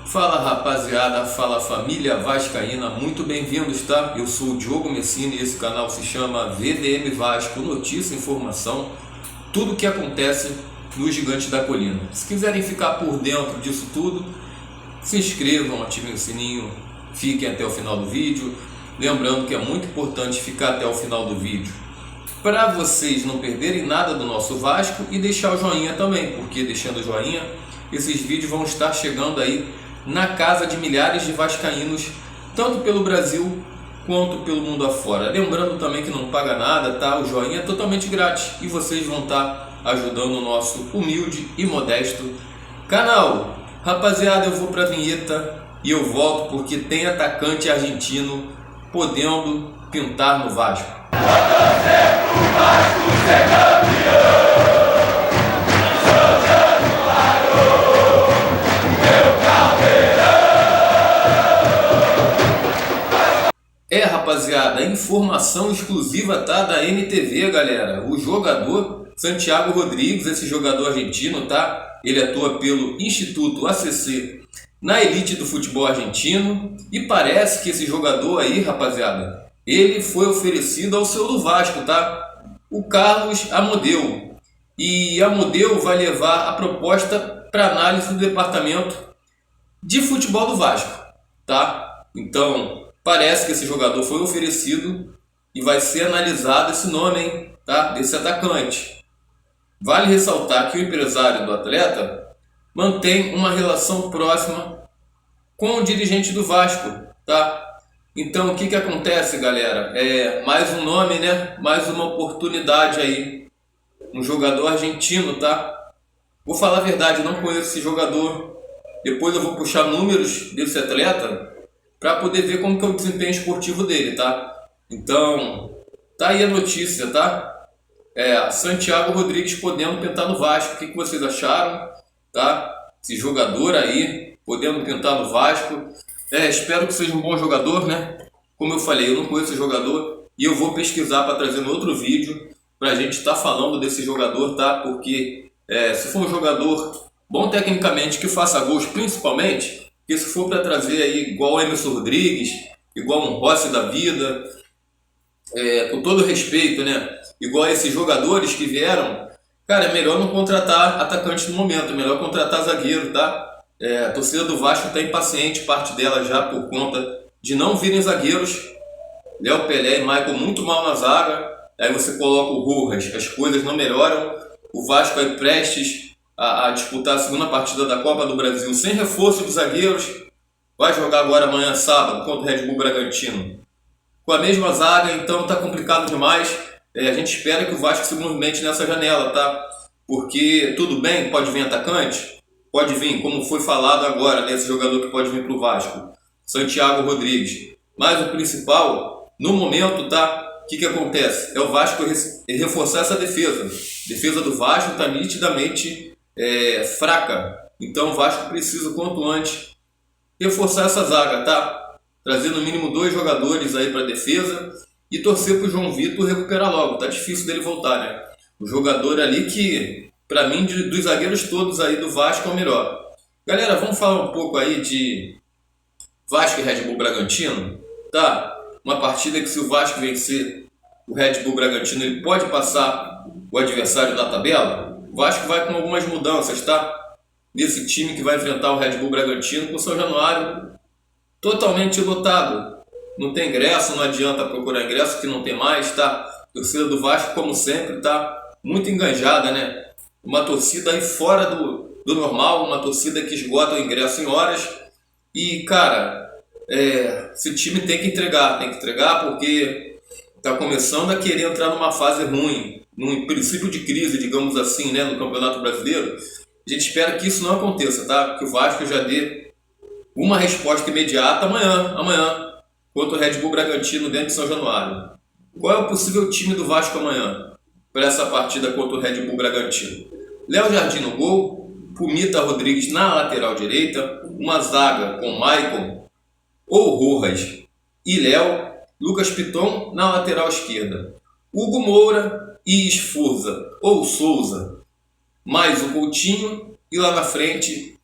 Fala rapaziada, fala família vascaína, muito bem-vindos, tá? Eu sou o Diogo Messina e esse canal se chama VDM Vasco, notícia, informação, tudo o que acontece no Gigante da Colina. Se quiserem ficar por dentro disso tudo, se inscrevam, ativem o sininho, fiquem até o final do vídeo. Lembrando que é muito importante ficar até o final do vídeo para vocês não perderem nada do nosso Vasco e deixar o joinha também, porque deixando o joinha, esses vídeos vão estar chegando aí na casa de milhares de vascaínos, tanto pelo Brasil quanto pelo mundo afora. Lembrando também que não paga nada, tá? O joinha é totalmente grátis e vocês vão estar ajudando o nosso humilde e modesto canal. Rapaziada, eu vou para a vinheta e eu volto porque tem atacante argentino podendo pintar no Vasco. Rapaziada, informação exclusiva, tá, da NTV, galera. O jogador Santiago Rodrigues, esse jogador argentino, tá? Ele atua pelo Instituto ACC na elite do futebol argentino e parece que esse jogador aí, rapaziada, ele foi oferecido ao seu do Vasco, tá? O Carlos Amodeu. E Amodeu vai levar a proposta para análise do departamento de futebol do Vasco, tá? Então, parece que esse jogador foi oferecido e vai ser analisado esse nome, hein, tá? Desse atacante. Vale ressaltar que o empresário do atleta mantém uma relação próxima com o dirigente do Vasco, tá? Então, o que acontece, galera? Mais um nome, né? Mais uma oportunidade aí. Um jogador argentino, tá? Vou falar a verdade, não conheço esse jogador. Depois eu vou puxar números desse atleta para poder ver como que é o desempenho esportivo dele, tá? Então, tá aí a notícia, tá? Santiago Rodrigues podendo pintar no Vasco. O que vocês acharam, tá? Esse jogador aí podendo pintar no Vasco. Espero que seja um bom jogador, né? Como eu falei, eu não conheço esse jogador e eu vou pesquisar para trazer no outro vídeo para a gente estar falando desse jogador, tá? Porque se for um jogador bom tecnicamente, que faça gols principalmente, porque se for para trazer aí igual o Emerson Rodrigues, igual um Rossi da vida, com todo respeito, né? Igual a esses jogadores que vieram, cara, é melhor não contratar atacante no momento, é melhor contratar zagueiro, tá? A torcida do Vasco está impaciente, parte dela já por conta de não virem zagueiros. Léo Pelé e Michael muito mal na zaga, aí você coloca o Rojas, as coisas não melhoram. O Vasco aí prestes a disputar a segunda partida da Copa do Brasil sem reforço de zagueiros. Vai jogar agora amanhã sábado contra o Red Bull Bragantino com a mesma zaga, então tá complicado demais. A gente espera que o Vasco se movimente nessa janela, tá? Porque tudo bem, pode vir atacante, pode vir, como foi falado agora, né? Esse jogador que pode vir pro Vasco, Santiago Rodrigues. Mas o principal, no momento, tá? O que acontece? É o Vasco reforçar essa defesa. A defesa do Vasco tá nitidamente fraca. Então o Vasco precisa, quanto antes, reforçar essa zaga, tá? Trazer no mínimo 2 jogadores aí para defesa e torcer para o João Vitor recuperar logo. Tá difícil dele voltar, né? O jogador ali que, para mim, dos zagueiros todos aí do Vasco é o melhor. Galera, vamos falar um pouco aí de Vasco e Red Bull Bragantino, tá? Uma partida que, se o Vasco vencer o Red Bull Bragantino, ele pode passar o adversário da tabela. O Vasco vai com algumas mudanças, tá? Nesse time que vai enfrentar o Red Bull Bragantino com o São Januário totalmente lotado. Não tem ingresso, não adianta procurar ingresso que não tem mais, tá? A torcida do Vasco, como sempre, tá muito enganjada, né? Uma torcida aí fora do normal, uma torcida que esgota o ingresso em horas. E, cara, esse time tem que entregar porque tá começando a querer entrar numa fase ruim, num princípio de crise, digamos assim, né, no Campeonato Brasileiro. A gente espera que isso não aconteça, tá? Que o Vasco já dê uma resposta imediata amanhã, contra o Red Bull Bragantino dentro de São Januário. Qual é o possível time do Vasco amanhã para essa partida contra o Red Bull Bragantino? Léo Jardim no gol, Pumita Rodrigues na lateral direita, uma zaga com Maicon ou Rojas e Léo, Lucas Piton na lateral esquerda, Hugo Moura e Esforza ou Souza, mais o Coutinho e lá na frente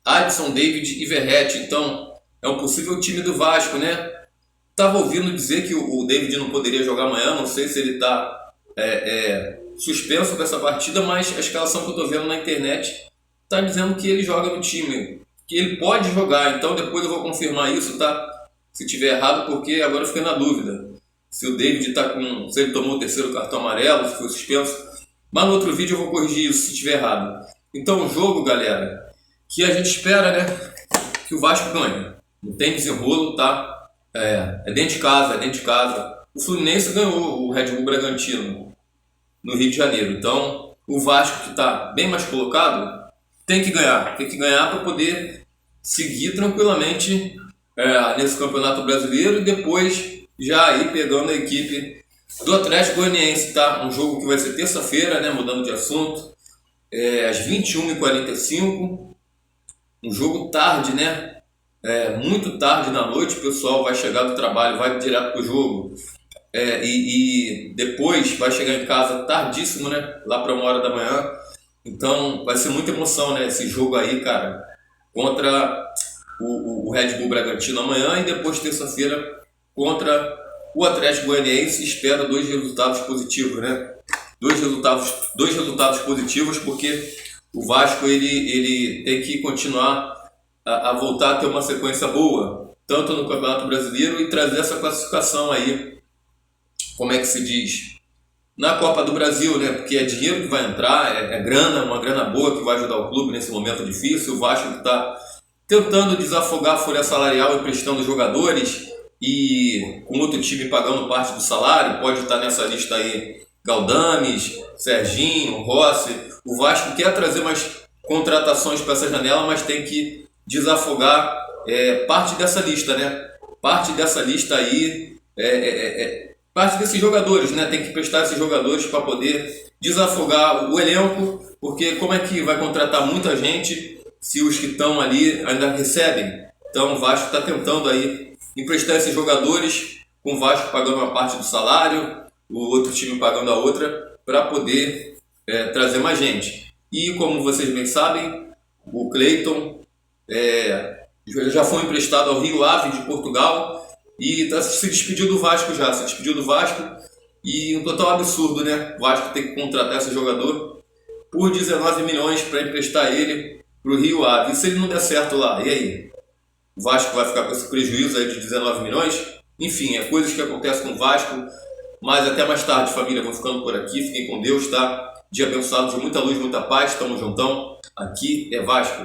Adson, David e Verratti. Então, é um possível time do Vasco, né? Estava ouvindo dizer que o David não poderia jogar amanhã, não sei se ele está suspenso dessa partida, mas a escalação que eu estou vendo na internet está dizendo que ele joga no time, que ele pode jogar. Então, depois eu vou confirmar isso, tá? Se tiver errado, porque agora eu fiquei na dúvida se o David se ele tomou o terceiro cartão amarelo, se foi suspenso. Mas no outro vídeo eu vou corrigir isso se estiver errado. Então, o jogo, galera, que a gente espera, né, que o Vasco ganhe. Não tem desenrolo, tá? É dentro de casa, é dentro de casa. O Fluminense ganhou o Red Bull Bragantino no Rio de Janeiro. Então, o Vasco, que está bem mais colocado, tem que ganhar para poder seguir tranquilamente nesse Campeonato Brasileiro e depois já ir pegando a equipe do Atlético Goianiense, tá? Um jogo que vai ser terça-feira, né? Mudando de assunto, às 21h45, um jogo tarde, né? Muito tarde na noite, o pessoal vai chegar do trabalho, vai direto pro jogo e depois vai chegar em casa tardíssimo, né? Lá para 1h da manhã. Então vai ser muita emoção, né? Esse jogo aí, cara, contra o Red Bull Bragantino amanhã e depois terça-feira contra o Atlético Goianiense. Espero 2 resultados positivos, né? Dois resultados positivos, porque o Vasco ele tem que continuar a voltar a ter uma sequência boa, tanto no Campeonato Brasileiro, e trazer essa classificação aí, como é que se diz, na Copa do Brasil, né? Porque é dinheiro que vai entrar, grana, uma grana boa que vai ajudar o clube nesse momento difícil. O Vasco que está tentando desafogar a folha salarial emprestando jogadores e com outro time pagando parte do salário. Pode estar nessa lista aí Galdames, Serginho, Rossi. O Vasco quer trazer mais contratações para essa janela, mas tem que desafogar parte dessa lista, né? Parte dessa lista aí, parte desses jogadores, né? Tem que prestar esses jogadores para poder desafogar o elenco, porque como é que vai contratar muita gente se os que estão ali ainda recebem? Então o Vasco está tentando aí emprestar esses jogadores, com o Vasco pagando uma parte do salário, o outro time pagando a outra, para poder trazer mais gente. E como vocês bem sabem, o Cleiton já foi emprestado ao Rio Ave de Portugal e se despediu do Vasco já, e um total absurdo, né? O Vasco tem que contratar esse jogador por 19 milhões para emprestar ele para o Rio Ave. E se ele não der certo lá, e aí? O Vasco vai ficar com esse prejuízo aí de 19 milhões? Enfim, coisas que acontecem com o Vasco. Mas até mais tarde, família. Vou ficando por aqui. Fiquem com Deus, tá? Dia abençoado de muita luz, muita paz. Tamo juntão. Aqui é Vasco.